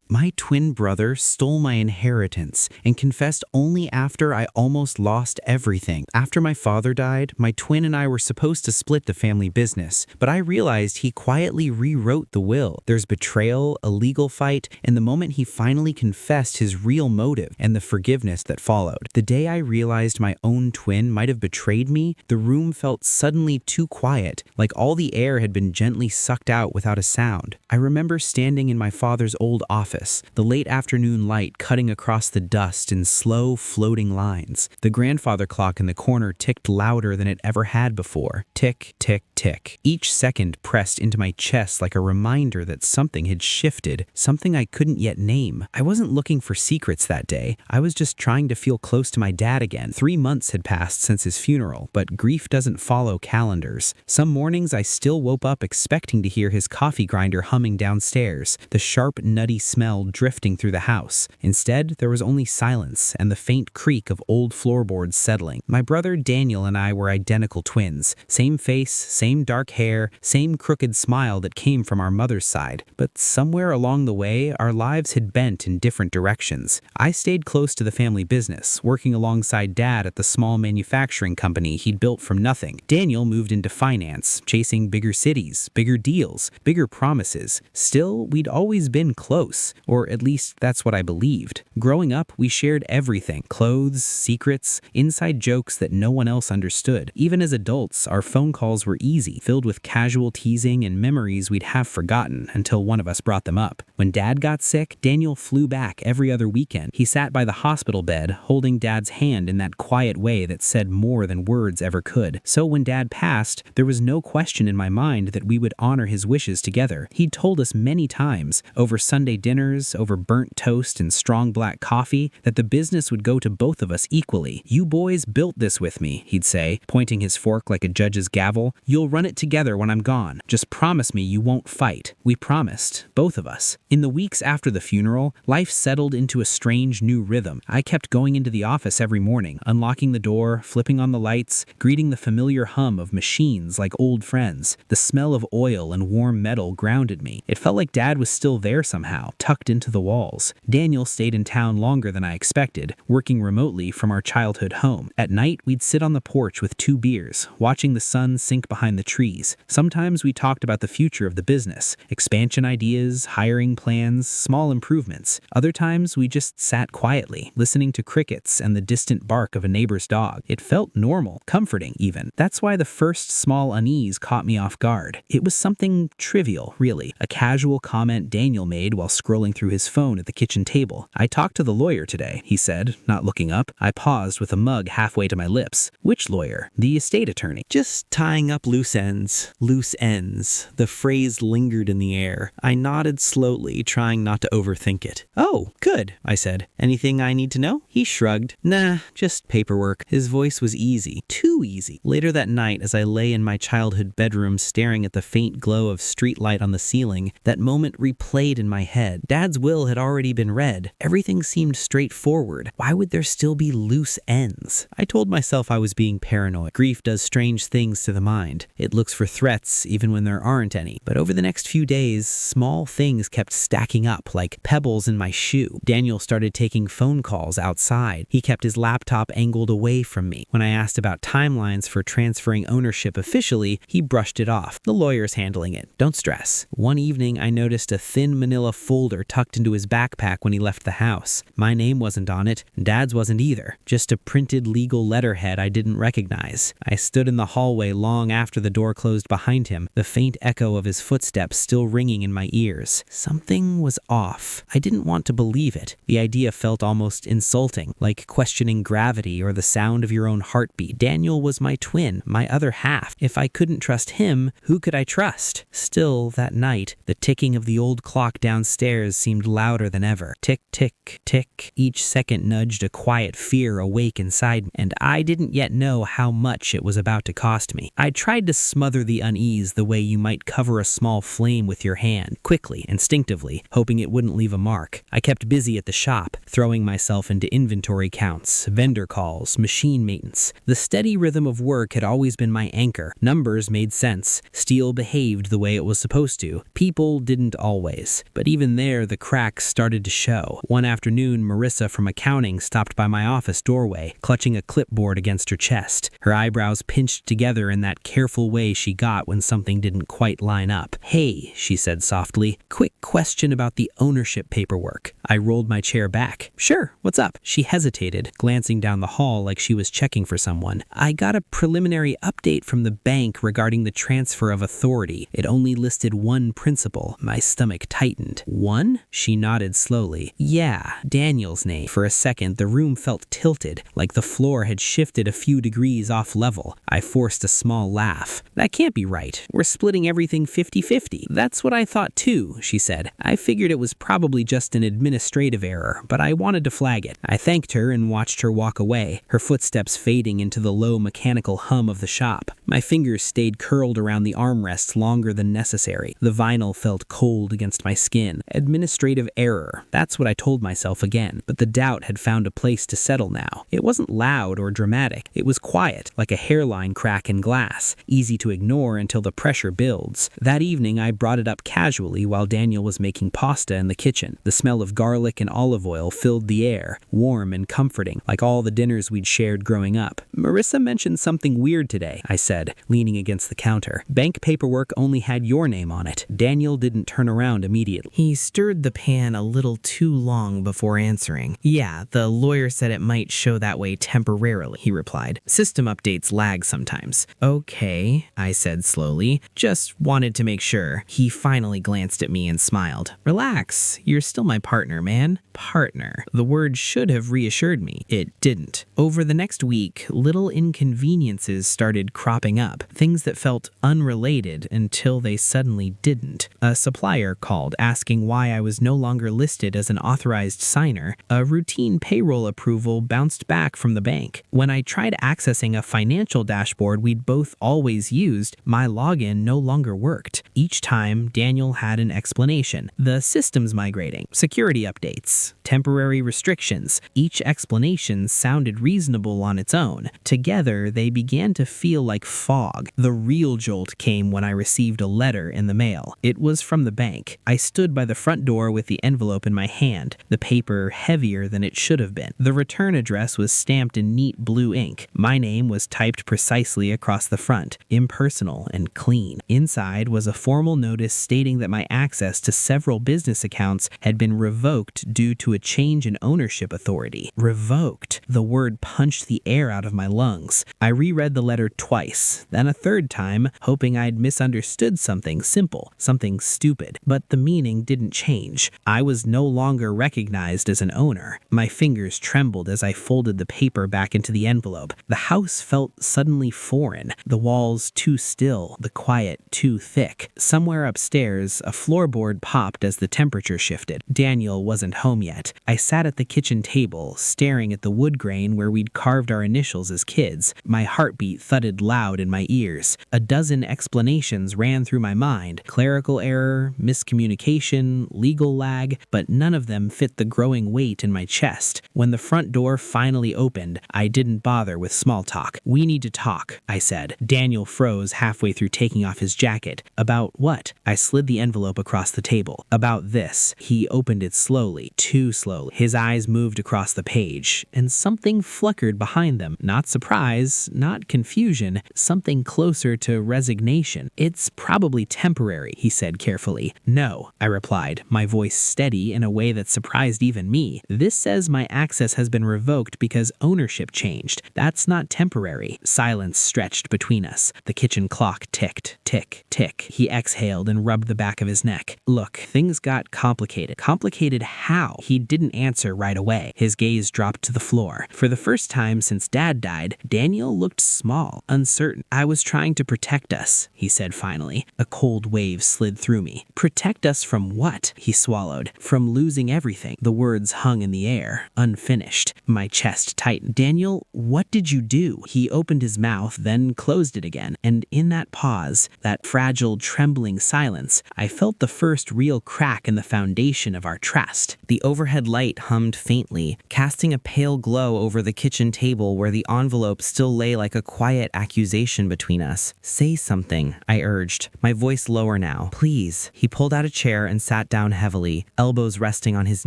My twin brother stole my inheritance and confessed only after I almost lost everything. After my father died, my twin and I were supposed to split the family business, but I realized he quietly rewrote the will. There's betrayal, a legal fight, and the moment he finally confessed his real motive and the forgiveness that followed. The day I realized my own twin might have betrayed me, the room felt suddenly too quiet, like all the air had been gently sucked out without a sound. I remember standing in my father's old office, the late afternoon light cutting across the dust in slow, floating lines. The grandfather clock in the corner ticked louder than it ever had before. Tick, tick, tick. Each second pressed into my chest like a reminder that something had shifted, something I couldn't yet name. I wasn't looking for secrets that day. I was just trying to feel close to my dad again. 3 months had passed since his funeral, but grief doesn't follow calendars. Some mornings I still woke up expecting to hear his coffee grinder humming downstairs, the sharp, nutty smell drifting through the house. Instead, there was only silence and the faint creak of old floorboards settling. My brother Daniel and I were identical twins. Same face, same dark hair, same crooked smile that came from our mother's side. But somewhere along the way, our lives had bent in different directions. I stayed close to the family business, working alongside Dad at the small manufacturing company he'd built from nothing. Daniel moved into finance, chasing bigger cities, bigger deals, bigger promises. Still, we'd always been close. Or at least that's what I believed. Growing up, we shared everything: clothes, secrets, inside jokes that no one else understood. Even as adults, our phone calls were easy, filled with casual teasing and memories we'd have forgotten until one of us brought them up. When Dad got sick, Daniel flew back every other weekend. He sat by the hospital bed, holding Dad's hand in that quiet way that said more than words ever could. So when Dad passed, there was no question in my mind that we would honor his wishes together. He'd told us many times, over Sunday dinners, over burnt toast and strong black coffee, that the business would go to both of us equally. "You boys built this with me," he'd say, pointing his fork like a judge's gavel. "You'll run it together when I'm gone. Just promise me you won't fight." We promised, both of us. In the weeks after the funeral, life settled into a strange new rhythm. I kept going into the office every morning, unlocking the door, flipping on the lights, greeting the familiar hum of machines like old friends. The smell of oil and warm metal grounded me. It felt like Dad was still there somehow, tucked into the walls. Daniel stayed in town longer than I expected, working remotely from our childhood home. At night, we'd sit on the porch with 2 beers, watching the sun sink behind the trees. Sometimes we talked about the future of the business, expansion ideas, hiring plans, small improvements. Other times, we just sat quietly, listening to crickets and the distant bark of a neighbor's dog. It felt normal, comforting even. That's why the first small unease caught me off guard. It was something trivial, really. A casual comment Daniel made while scrolling through his phone at the kitchen table. "I talked to the lawyer today," he said, not looking up. I paused with a mug halfway to my lips. "Which lawyer?" "The estate attorney." "Just tying up loose ends." Loose ends. The phrase lingered in the air. I nodded slowly, trying not to overthink it. "Oh, good," I said. "Anything I need to know?" He shrugged. "Nah, just paperwork." His voice was easy. Too easy. Later that night, as I lay in my childhood bedroom staring at the faint glow of streetlight on the ceiling, that moment replayed in my head. Dad's will had already been read. Everything seemed straightforward. Why would there still be loose ends? I told myself I was being paranoid. Grief does strange things to the mind. It looks for threats even when there aren't any. But over the next few days, small things kept stacking up like pebbles in my shoe. Daniel started taking phone calls outside. He kept his laptop angled away from me. When I asked about timelines for transferring ownership officially, he brushed it off. "The lawyer's handling it. Don't stress." One evening, I noticed a thin manila folder tucked into his backpack when he left the house. My name wasn't on it, and Dad's wasn't either. Just a printed legal letterhead I didn't recognize. I stood in the hallway long after the door closed behind him, the faint echo of his footsteps still ringing in my ears. Something was off. I didn't want to believe it. The idea felt almost insulting, like questioning gravity or the sound of your own heartbeat. Daniel was my twin, my other half. If I couldn't trust him, who could I trust? Still, that night, the ticking of the old clock downstairs seemed louder than ever. Tick, tick, tick. Each second nudged a quiet fear awake inside me, and I didn't yet know how much it was about to cost me. I tried to smother the unease the way you might cover a small flame with your hand, quickly, instinctively. instinctively, hoping it wouldn't leave a mark. I kept busy at the shop, throwing myself into inventory counts, vendor calls, machine maintenance. The steady rhythm of work had always been my anchor. Numbers made sense. Steel behaved the way it was supposed to. People didn't always. But even there, the cracks started to show. One afternoon, Marissa from accounting stopped by my office doorway, clutching a clipboard against her chest. Her eyebrows pinched together in that careful way she got when something didn't quite line up. "Hey," she said softly, "quick question about the ownership paperwork." I rolled my chair back. "Sure, what's up?" She hesitated, glancing down the hall like she was checking for someone. "I got a preliminary update from the bank regarding the transfer of authority. It only listed one principal." My stomach tightened. "One?" She nodded slowly. "Yeah, Daniel's name." For a second, the room felt tilted, like the floor had shifted a few degrees off level. I forced a small laugh. "That can't be right. We're splitting everything 50-50. "That's what I thought too," she said. "I figured it was probably just an administrative error, but I wanted to flag it." I thanked her and watched her walk away, her footsteps fading into the low mechanical hum of the shop. My fingers stayed curled around the armrests longer than necessary. The vinyl felt cold against my skin. Administrative error. That's what I told myself again, but the doubt had found a place to settle now. It wasn't loud or dramatic. It was quiet, like a hairline crack in glass, easy to ignore until the pressure builds. That evening, I brought it up casually while Daniel was making pasta in the kitchen. The smell of garlic and olive oil filled the air, warm and comforting, like all the dinners we'd shared growing up. "Marissa mentioned something weird today," I said, leaning against the counter. "Bank paperwork only had your name on it." Daniel didn't turn around immediately. He stirred the pan a little too long before answering. "Yeah, the lawyer said it might show that way temporarily," he replied. "System updates lag sometimes." "Okay," I said slowly. "Just wanted to make sure." He finally glanced at me and smiled. "Relax, you're still my partner, man." Partner. The word should have reassured me. It didn't. Over the next week, little inconveniences started cropping up, things that felt unrelated until they suddenly didn't. A supplier called asking why I was no longer listed as an authorized signer. A routine payroll approval bounced back from the bank. When I tried accessing a financial dashboard we'd both always used, my login no longer worked. Each time, Daniel had an explanation. The system's migrating, security updates, temporary restrictions. Each explanation sounded reasonable on its own. Together, they began to feel like fog. The real jolt came when I received a letter in the mail. It was from the bank. I stood by the front door with the envelope in my hand, the paper heavier than it should have been. The return address was stamped in neat blue ink. My name was typed precisely across the front, impersonal and clean. Inside was a formal notice stating that my access to several business accounts had been revoked due to a change in ownership authority. Revoked. The word punched the air out of my lungs. I reread the letter twice, then a third time, hoping I'd misunderstood something simple, something stupid. But the meaning didn't change. I was no longer recognized as an owner. My fingers trembled as I folded the paper back into the envelope. The house felt suddenly foreign, the walls too still, the quiet too thick. Somewhere upstairs, a floorboard popped as the temperature shifted. Daniel wasn't home yet. I sat at the kitchen table, staring at the wood grain where we'd carved our initials as kids. My heartbeat thudded loud in my ears. A dozen explanations ran through my mind. Clerical error, miscommunication, legal lag, but none of them fit the growing weight in my chest. When the front door finally opened, I didn't bother with small talk. "We need to talk," I said. Daniel froze halfway through taking off his jacket. "About what?" I slid the envelope across the table. "About this." He opened it slowly, too slowly. His eyes moved across the page, and something flickered behind them. Not surprise, not confusion, something closer to resignation. "It's probably temporary," he said carefully. "No," I replied, my voice steady in a way that surprised even me. "This says my access has been revoked because ownership changed. That's not temporary." Silence stretched between us. The kitchen clock ticked, tick, tick. He exhaled and rubbed the back of his neck. "Look, things got complicated." "Complicated how?" how. He didn't answer right away. His gaze dropped to the floor. For the first time since Dad died, Daniel looked small, uncertain. "I was trying to protect us," he said finally. A cold wave slid through me. "Protect us from what?" he swallowed. "From losing everything." The words hung in the air, unfinished. My chest tightened. "Daniel, what did you do?" He opened his mouth, then closed it again, and in that pause, that fragile, trembling silence, I felt the first real crack in the foundation of our trust. The overhead light hummed faintly, casting a pale glow over the kitchen table where the envelope still lay like a quiet accusation between us. "Say something," I urged, my voice lower now. "Please." He pulled out a chair and sat down heavily, elbows resting on his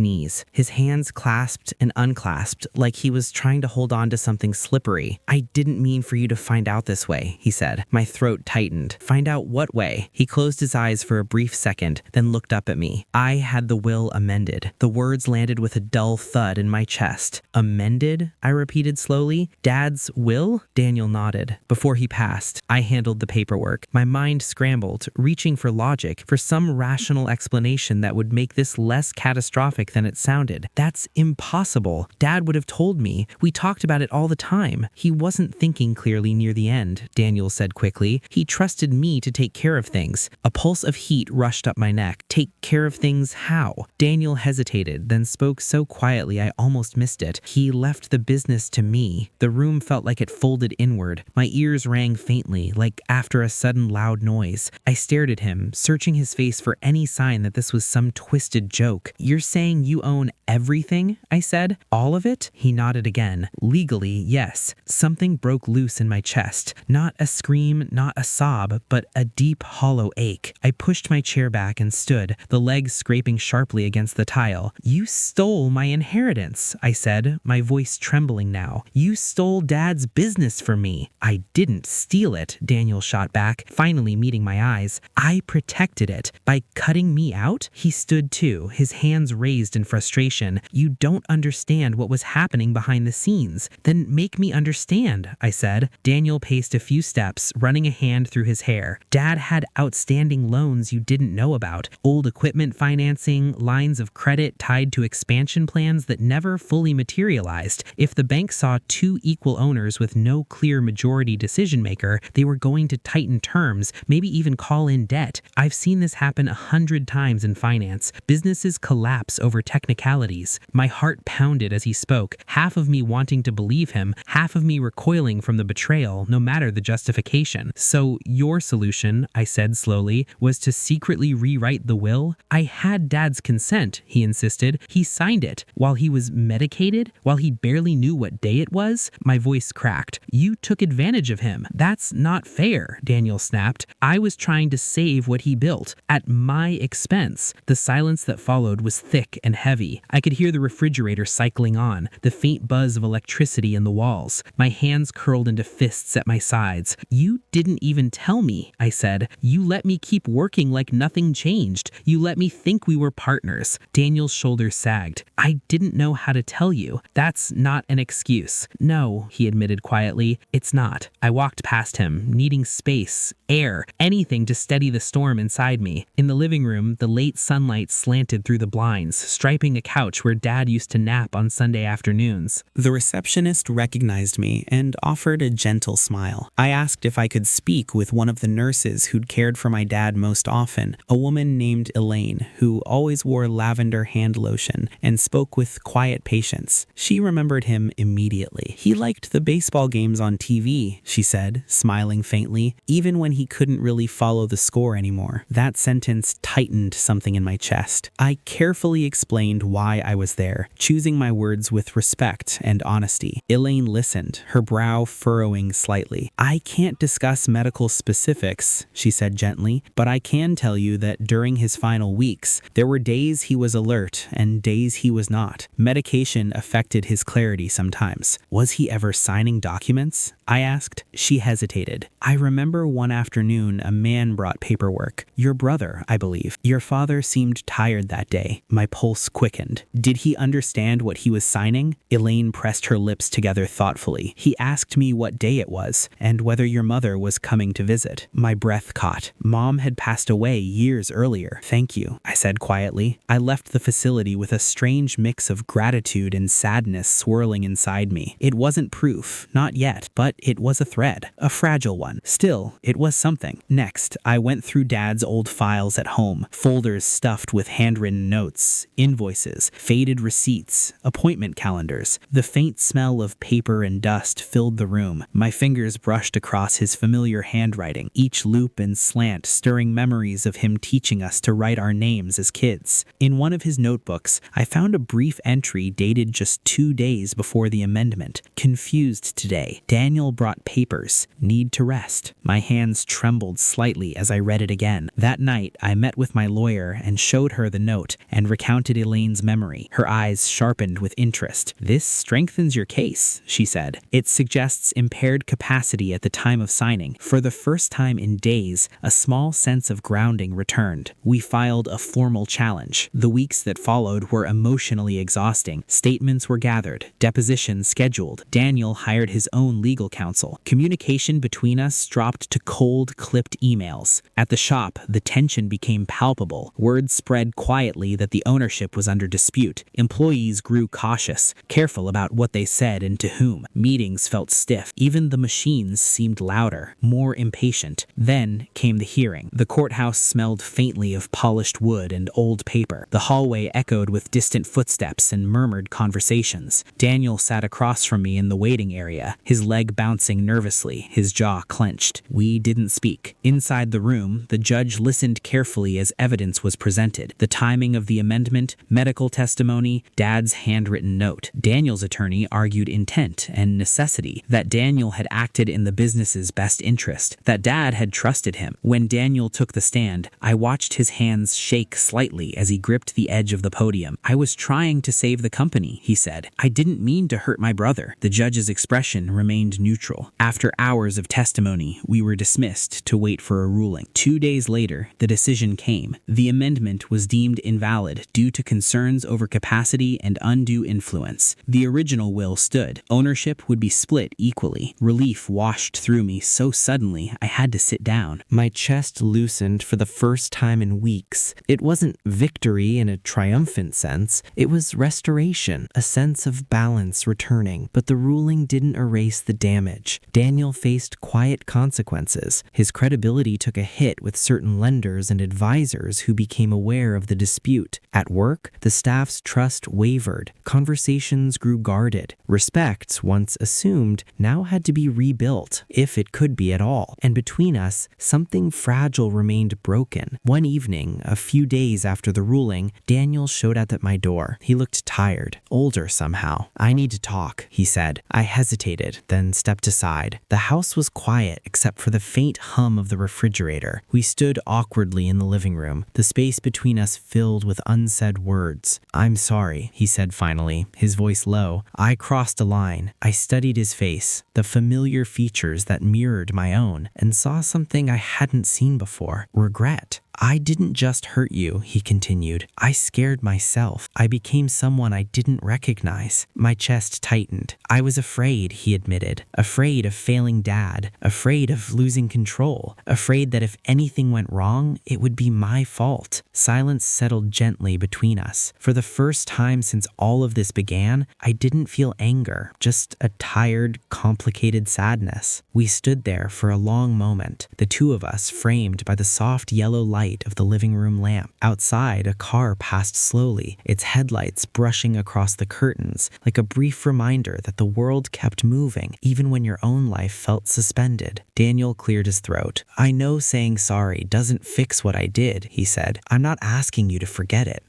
knees, his hands clasped and unclasped like he was trying to hold on to something slippery. "I didn't mean for you to find out this way," he said. My throat tightened. "Find out what way?" He closed his eyes for a brief second, then looked up at me. "I had the will amended." The words landed with a dull thud in my chest. "Amended?" I repeated slowly. "Dad's will?" Daniel nodded. "Before he passed, I handled the paperwork." My mind scrambled, reaching for logic, for some rational explanation that would make this less catastrophic than it sounded. "That's impossible. Dad would have told me. We talked about it all the time." "He wasn't thinking clearly near the end," Daniel said quickly. "He trusted me to take care of things." A pulse of heat rushed up my neck. "Take care of things how?" Daniel hesitated, then spoke so quietly I almost missed it. "He left the business to me." The room felt like it folded inward. My ears rang faintly, like after a sudden loud noise. I stared at him, searching his face for any sign that this was some twisted joke. "You're saying you own everything?" I said. "All of it?" He nodded again. "Legally, yes." Something broke loose in my chest. Not a scream, not a sob, but a deep, hollow ache. I pushed my chair back and stood, the legs scraping sharply against the tile. "You stole my inheritance," I said, my voice trembling now. "You stole Dad's business from me." "I didn't steal it," Daniel shot back, finally meeting my eyes. "I protected it. By cutting me out?" He stood too, his hands raised in frustration. "You don't understand what was happening behind the scenes." "Then make me understand," I said. Daniel paced a few steps, running a hand through his hair. "Dad had outstanding loans you didn't know about. Old equipment financing, lines of credit tied to expansion plans that never fully materialized. If the bank saw two equal owners with no clear majority decision maker, they were going to tighten terms, maybe even call in debt. I've seen this happen 100 times in finance. Businesses collapse over technicalities." My heart pounded as he spoke, half of me wanting to believe him, half of me recoiling from the betrayal, no matter the justification. "So your solution," I said slowly, "was to secretly rewrite the will?" "I had Dad's consent," he insisted. "He signed it while he was medicated, while he barely knew what day it was." My voice cracked. "You took advantage of him. That's not fair," Daniel snapped. "I was trying to save what he built, at my expense." The silence that followed was thick and heavy. I could hear the refrigerator cycling on, the faint buzz of electricity in the walls. My hands curled into fists at my sides. "You didn't even tell me," I said. "You let me keep working like nothing changed. You let me think we were partners." Daniel's shoulders sagged. "I didn't know how to tell you." "That's not an excuse." "No," he admitted quietly, "it's not." I walked past him, needing space, air, anything to steady the storm inside me. In the living room, the late sunlight slanted through the blinds, striping a couch where Dad used to nap on Sunday afternoons. The receptionist recognized me and offered a gentle smile. I asked if I could speak with one of the nurses who'd cared for my dad most often, a woman named Elaine, who always wore lavender hand lotion and spoke with quiet patience. She remembered him immediately. "He liked the baseball games on TV," she said, smiling faintly, "even when he couldn't really follow the score anymore." That sentence tightened something in my chest. I carefully explained why I was there, choosing my words with respect and honesty. Elaine listened, her brow furrowing slightly. "I can't discuss medical specifics," she said gently, "but I can tell you that during his final weeks, there were days he was alert and days he was not. Medication affected his clarity sometimes. Was he ever signing documents? I asked. She hesitated. I remember one afternoon a man brought paperwork. Your brother, I believe. Your father seemed tired that day. My pulse quickened. Did he understand what he was signing? Elaine pressed her lips together thoughtfully. He asked me what day it was, and whether your mother was coming to visit. My breath caught. Mom had passed away years earlier. Thank you, I said quietly. I left the facility with a strange mix of gratitude and sadness swirling inside me. It wasn't proof, not yet, but it was a thread, a fragile one. Still, it was something. Next, I went through Dad's old files at home, folders stuffed with handwritten notes, invoices, faded receipts, appointment calendars. The faint smell of paper and dust filled the room. My fingers brushed across his familiar handwriting, each loop and slant stirring memories of him teaching us to write our names as kids. In one of his notebooks, I found a brief entry dated just 2 days before the amendment. Confused today. Daniel brought papers. Need to rest. My hands trembled slightly as I read it again. That night, I met with my lawyer and showed her the note and recounted Elaine's memory. Her eyes sharpened with interest. This strengthens your case, she said. It suggests impaired capacity at the time of signing. For the first time in days, a small sense of grounding returned. We filed a formal challenge. The weeks that followed were emotionally exhausting. Statements were gathered, depositions scheduled. Daniel hired his own legal counsel. Communication between us dropped to cold, clipped emails. At the shop, the tension became palpable. Word spread quietly that the ownership was under dispute. Employees grew cautious, careful about what they said and to whom. Meetings felt stiff. Even the machines seemed louder, more impatient. Then came the hearing. The courthouse smelled faintly of polished wood and old paper. The hallway echoed with distant footsteps and murmured conversations. Daniel sat across from me in the waiting area, his leg bouncing nervously, his jaw clenched. We didn't speak. Inside the room, the judge listened carefully as evidence was presented. The timing of the amendment, medical testimony, Dad's handwritten note. Daniel's attorney argued intent and necessity, that Daniel had acted in the business's best interest, that Dad had trusted him. When Daniel took the stand, I watched his hands shake slightly as he gripped the edge of the podium. I was trying to save the company, he said. I didn't mean to hurt my brother. The judge's expression remained neutral. After hours of testimony, we were dismissed to wait for a ruling. 2 days later, the decision came. The amendment was deemed invalid due to concerns over capacity and undue influence. The original will stood. Ownership would be split equally. Relief washed through me so suddenly I had to sit down. My chest loosened for the first time in weeks. It wasn't victory in a triumphant sense. It was restoration, a sense of balance returning. But the ruling didn't erase the damage. Daniel faced quiet consequences. His credibility took a hit with certain lenders and advisors who became aware of the dispute. At work, the staff's trust wavered. Conversations grew guarded. Respect, once assumed, now had to be rebuilt, if it could be at all. And between us, something fragile remained broken. One evening, a few days after the ruling, Daniel showed up at my door. He looked tired, older somehow. I need to talk, he said. I hesitated, then stepped aside. The house was quiet except for the faint hum of the refrigerator. We stood awkwardly in the living room, the space between us filled with unsaid words. I'm sorry, he said finally, his voice low. I crossed a line. I studied his face, the familiar features that mirrored my own, and saw something I hadn't seen before. Regret. I didn't just hurt you, he continued. I scared myself. I became someone I didn't recognize. My chest tightened. I was afraid, he admitted. Afraid of failing Dad. Afraid of losing control. Afraid that if anything went wrong, it would be my fault. Silence settled gently between us. For the first time since all of this began, I didn't feel anger, just a tired, complicated sadness. We stood there for a long moment, the two of us framed by the soft yellow light of the living room lamp. Outside, a car passed slowly, its headlights brushing across the curtains, like a brief reminder that the world kept moving, even when your own life felt suspended. Daniel cleared his throat. I know saying sorry doesn't fix what I did, he said. I'm not asking you to forget it.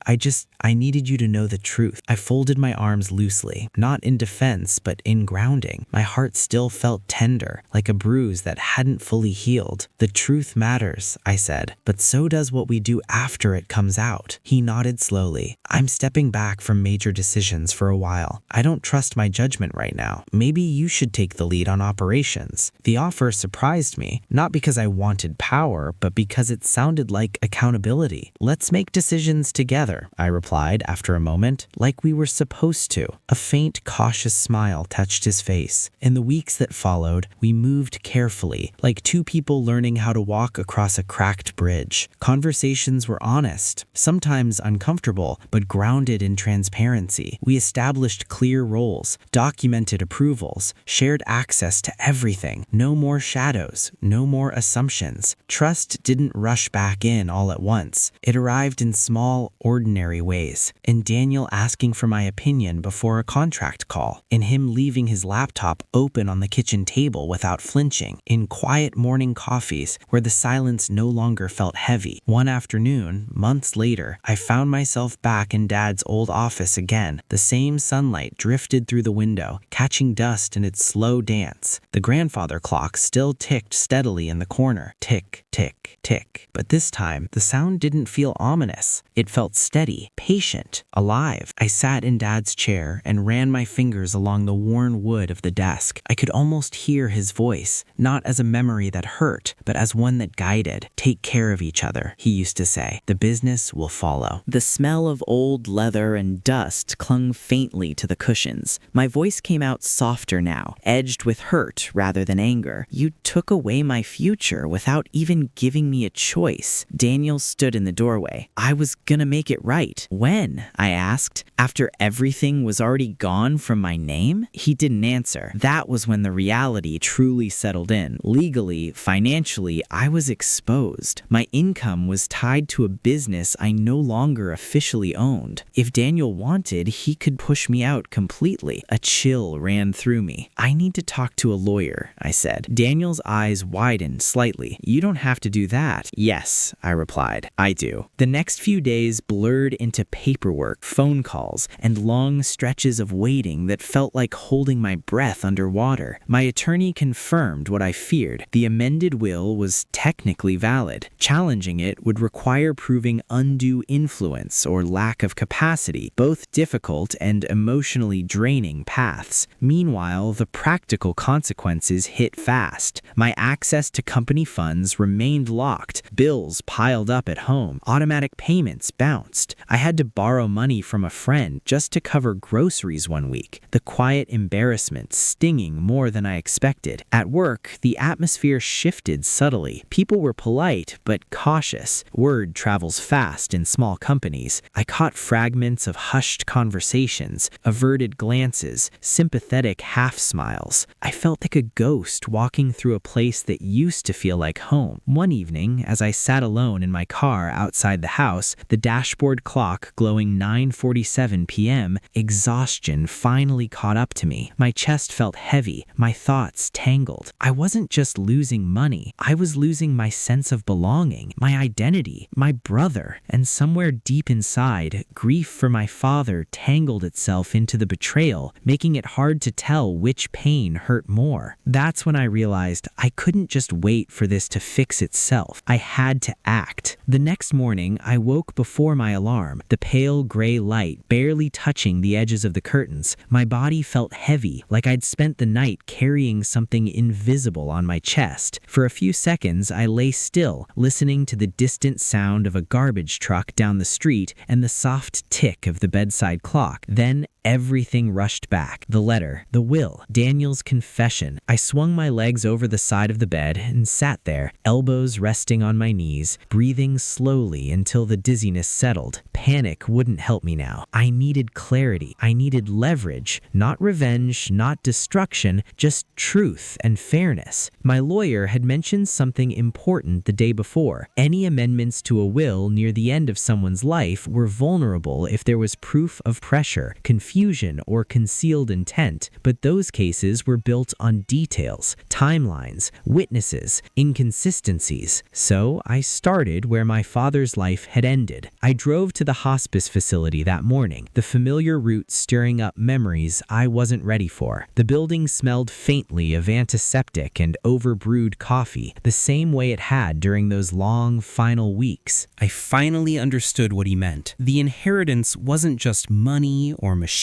I needed you to know the truth. I folded my arms loosely, not in defense, but in grounding. My heart still felt tender, like a bruise that hadn't fully healed. The truth matters, I said, but so so does what we do after it comes out. He nodded slowly. I'm stepping back from major decisions for a while. I don't trust my judgment right now. Maybe you should take the lead on operations. The offer surprised me, not because I wanted power, but because it sounded like accountability. Let's make decisions together, I replied after a moment, like we were supposed to. A faint, cautious smile touched his face. In the weeks that followed, we moved carefully, like two people learning how to walk across a cracked bridge. Conversations were honest, sometimes uncomfortable, but grounded in transparency. We established clear roles, documented approvals, shared access to everything. No more shadows, no more assumptions. Trust didn't rush back in all at once. It arrived in small, ordinary ways. In Daniel asking for my opinion before a contract call. In him leaving his laptop open on the kitchen table without flinching. In quiet morning coffees where the silence no longer felt heavy. One afternoon, months later, I found myself back in Dad's old office again. The same sunlight drifted through the window, catching dust in its slow dance. The grandfather clock still ticked steadily in the corner. Tick, tick, tick. But this time, the sound didn't feel ominous. It felt steady, patient, alive. I sat in Dad's chair and ran my fingers along the worn wood of the desk. I could almost hear his voice, not as a memory that hurt, but as one that guided. Take care of each other, he used to say. The business will follow. The smell of old leather and dust clung faintly to the cushions. My voice came out softer now, edged with hurt rather than anger. You took away my future without even giving me a choice. Daniel stood in the doorway. I was gonna make it right. When? I asked. After everything was already gone from my name? He didn't answer. That was when the reality truly settled in. Legally, financially, I was exposed. My income was tied to a business I no longer officially owned. If Daniel wanted, he could push me out completely. A chill ran through me. I need to talk to a lawyer, I said. Daniel's eyes widened slightly. You don't have to do that. Yes, I replied. I do. The next few days blurred into paperwork, phone calls, and long stretches of waiting that felt like holding my breath underwater. My attorney confirmed what I feared. The amended will was technically valid. Challenging it would require proving undue influence or lack of capacity, both difficult and emotionally draining paths. Meanwhile, the practical consequences hit fast. My access to company funds remained locked. Bills piled up at home. Automatic payments bounced. I had to borrow money from a friend just to cover groceries one week. The quiet embarrassment stinging more than I expected. At work, the atmosphere shifted subtly. People were polite, but cautious. Word travels fast in small companies. I caught fragments of hushed conversations, averted glances, sympathetic half-smiles. I felt like a ghost walking through a place that used to feel like home. One evening, as I sat alone in my car outside the house, the dashboard clock glowing 9:47 p.m., exhaustion finally caught up to me. My chest felt heavy, my thoughts tangled. I wasn't just losing money, I was losing my sense of belonging, my identity, my brother, and somewhere deep inside, grief for my father tangled itself into the betrayal, making it hard to tell which pain hurt more. That's when I realized I couldn't just wait for this to fix itself. I had to act. The next morning, I woke before my alarm, the pale gray light barely touching the edges of the curtains. My body felt heavy, like I'd spent the night carrying something invisible on my chest. For a few seconds, I lay still, listening to the distant sound of a garbage truck down the street and the soft tick of the bedside clock. Then everything rushed back. The letter, the will, Daniel's confession. I swung my legs over the side of the bed and sat there, elbows resting on my knees, breathing slowly until the dizziness settled. Panic wouldn't help me now. I needed clarity. I needed leverage, not revenge, not destruction, just truth and fairness. My lawyer had mentioned something important the day before. Any amendments to a will near the end of someone's life were vulnerable if there was proof of pressure, confusion, confusion or concealed intent, but those cases were built on details, timelines, witnesses, inconsistencies. So I started where my father's life had ended. I drove to the hospice facility that morning, the familiar route stirring up memories I wasn't ready for. The building smelled faintly of antiseptic and overbrewed coffee, the same way it had during those long final weeks. I finally understood what he meant. The inheritance wasn't just money or machinery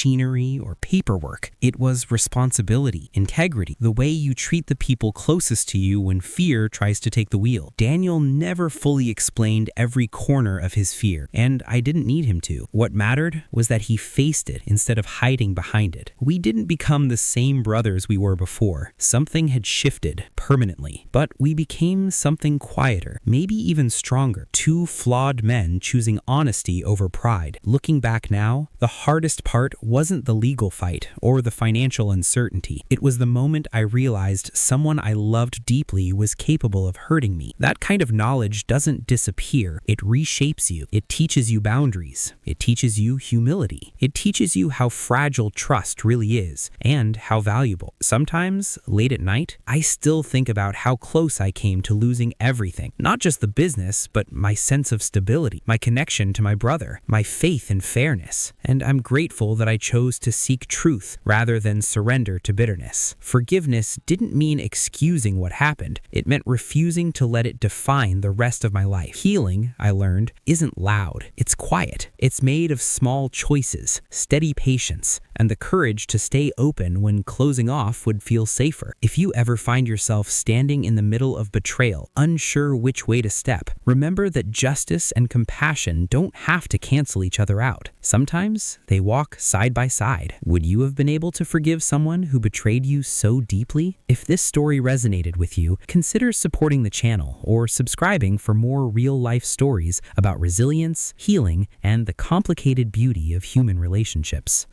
or paperwork. It was responsibility, integrity, the way you treat the people closest to you when fear tries to take the wheel. Daniel never fully explained every corner of his fear, and I didn't need him to. What mattered was that he faced it instead of hiding behind it. We didn't become the same brothers we were before. Something had shifted permanently, but we became something quieter, maybe even stronger. Two flawed men choosing honesty over pride. Looking back now, the hardest part wasn't the legal fight or the financial uncertainty. It was the moment I realized someone I loved deeply was capable of hurting me. That kind of knowledge doesn't disappear. It reshapes you. It teaches you boundaries. It teaches you humility. It teaches you how fragile trust really is and how valuable. Sometimes, late at night, I still think about how close I came to losing everything. Not just the business, but my sense of stability, my connection to my brother, my faith in fairness. And I'm grateful that I chose to seek truth rather than surrender to bitterness. Forgiveness didn't mean excusing what happened. It meant refusing to let it define the rest of my life. Healing, I learned, isn't loud. It's quiet. It's made of small choices, steady patience, and the courage to stay open when closing off would feel safer. If you ever find yourself standing in the middle of betrayal, unsure which way to step, remember that justice and compassion don't have to cancel each other out. Sometimes they walk side by side. Would you have been able to forgive someone who betrayed you so deeply? If this story resonated with you, consider supporting the channel or subscribing for more real-life stories about resilience, healing, and the complicated beauty of human relationships.